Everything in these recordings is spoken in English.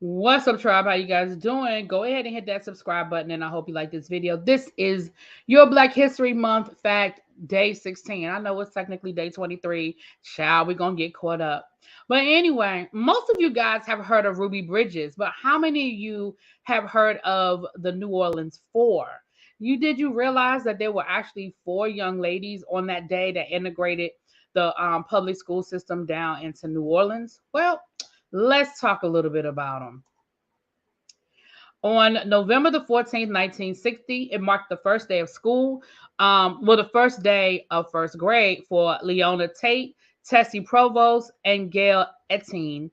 What's up, tribe? How you guys doing? Go ahead and hit that subscribe button, and I hope you like this video. This is your Black History Month fact, day 16. I know it's technically day 23. Child, we're going to get caught up. But anyway, most of you guys have heard of Ruby Bridges, but how many of you have heard of the New Orleans Four? Did you realize that there were actually four young ladies on that day that integrated the public school system down into New Orleans? Well, let's talk a little bit about them. On November the 14th, 1960, it marked the first day of school. The first day of first grade for Leona Tate, Tessie Provost, and Gail Etienne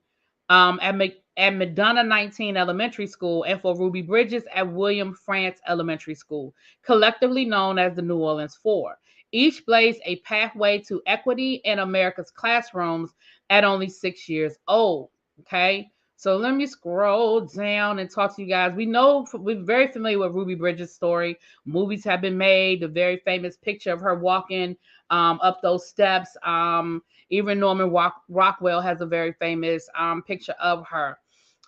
at McDonough 19 Elementary School, and for Ruby Bridges at William France Elementary School, collectively known as the New Orleans Four. Each blazed a pathway to equity in America's classrooms at only 6 years old. Okay. So let me scroll down and talk to you guys. We're very familiar with Ruby Bridges' story. Movies have been made. The very famous picture of her walking up those steps. Even Norman Rockwell has a very famous picture of her.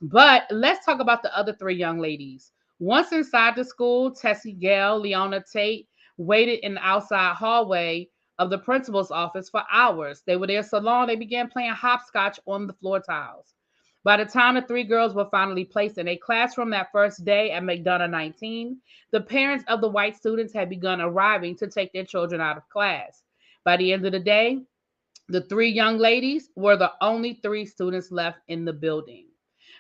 But let's talk about the other three young ladies. Once inside the school, Tessie Gale, Leona Tate waited in the outside hallway of the principal's office for hours. They were there so long they began playing hopscotch on the floor tiles. By the time the three girls were finally placed in a classroom that first day at McDonough 19, the parents of the white students had begun arriving to take their children out of class. By the end of the day, the three young ladies were the only three students left in the building.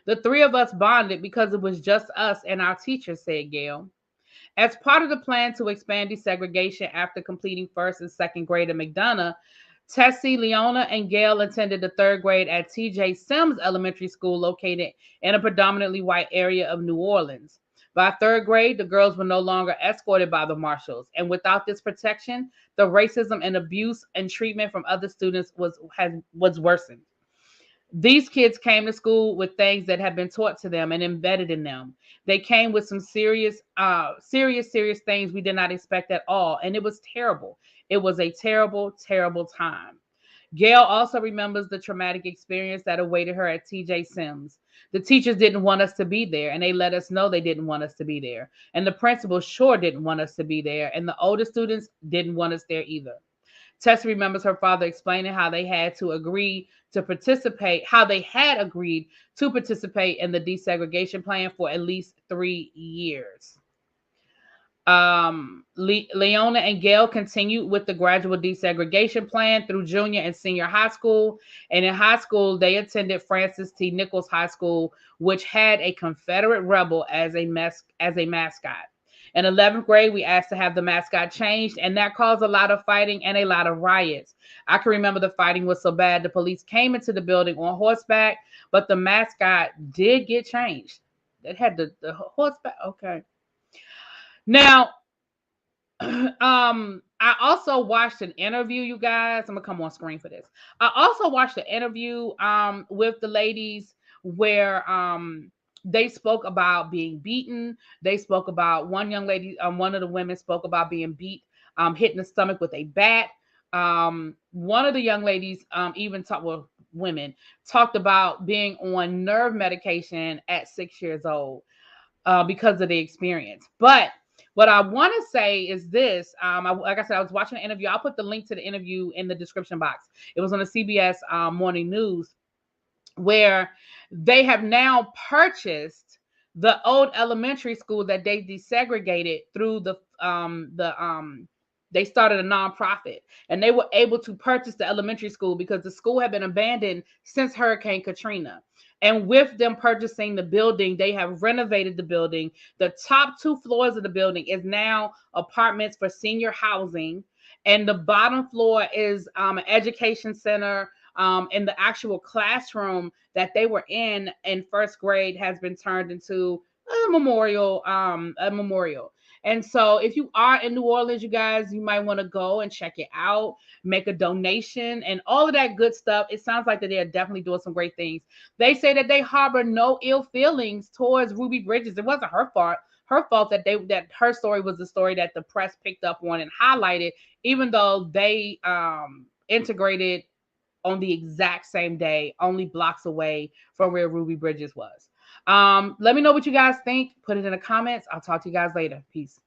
The three of us bonded because it was just us and our teacher, said Gail. As part of the plan to expand desegregation after completing first and second grade at McDonough, Tessie, Leona, and Gail attended the third grade at T.J. Sims Elementary School, located in a predominantly white area of New Orleans. By third grade, the girls were no longer escorted by the marshals, and without this protection, the racism and abuse and treatment from other students was worsened. These kids came to school with things that had been taught to them and embedded in them. They came with some serious things we did not expect at all, and it was terrible. It was a terrible, terrible time. Gail also remembers the traumatic experience that awaited her at TJ Sims. The teachers didn't want us to be there, and they let us know they didn't want us to be there. And the principal sure didn't want us to be there, and the older students didn't want us there either. Tess remembers her father explaining how they had agreed to participate in the desegregation plan for at least 3 years. Leona and Gail continued with the gradual desegregation plan through junior and senior high school. And in high school, they attended Francis T. Nichols High School, which had a Confederate rebel as a mascot. In 11th grade, we asked to have the mascot changed, and that caused a lot of fighting and a lot of riots. I can remember the fighting was so bad, the police came into the building on horseback, but the mascot did get changed. It had the horseback. Okay. Now, I also watched an interview, you guys. I'm gonna come on screen for this. I also watched an interview with the ladies where they spoke about being beaten. They spoke about one young lady, one of the women spoke about being beat, hit in the stomach with a bat. One of the young ladies women talked about being on nerve medication at 6 years old because of the experience. But what I want to say is this. Like I said, I was watching an interview. I'll put the link to the interview in the description box. It was on the CBS Morning News, where they have now purchased the old elementary school that they desegregated through they started a nonprofit, and they were able to purchase the elementary school because the school had been abandoned since Hurricane Katrina. And with them purchasing the building, they have renovated the building. The top 2 floors of the building is now apartments for senior housing. And the bottom floor is an education center. And the actual classroom that they were in first grade has been turned into a memorial. And so if you are in New Orleans, you guys, you might want to go and check it out, make a donation and all of that good stuff. It sounds like that they are definitely doing some great things. They say that they harbor no ill feelings towards Ruby Bridges. It wasn't her fault. Her fault that her story was the story that the press picked up on and highlighted, even though they integrated on the exact same day, only blocks away from where Ruby Bridges was. Let me know what you guys think. Put it in the comments. I'll talk to you guys later. Peace.